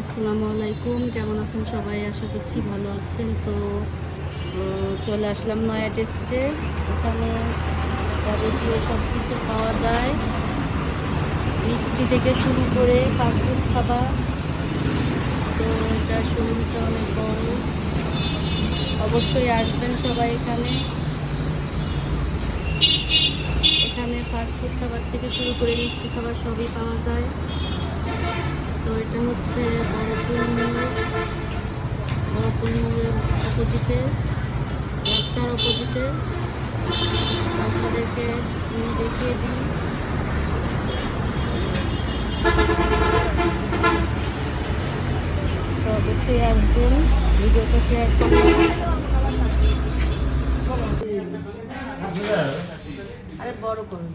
আসসালামু আলাইকুম, কেমন আছেন সবাই? আশা করছি ভালো আছেন। তো চলে আসলাম নয়া টেস্টে। এখানে যাবতীয় সব কিছু পাওয়া যায়, মিষ্টি থেকে শুরু করে ফাস্টফুড খাবার। তো এটা শোরুমটা অনেক বড়, অবশ্যই আসবেন সবাই। এখানে ফাস্টফুড খাবার থেকে শুরু করে মিষ্টি খাবার সবই পাওয়া যায়। তো এটা হচ্ছে বড়পুর মোড়ের অপোজিটে, রাস্তার অপোজিটে। আপনাদেরকে আমি দেখিয়ে দিই। তো অবশ্যই আসবেন, ভিডিওটা শেয়ার করবেন। আরে বড় করুন।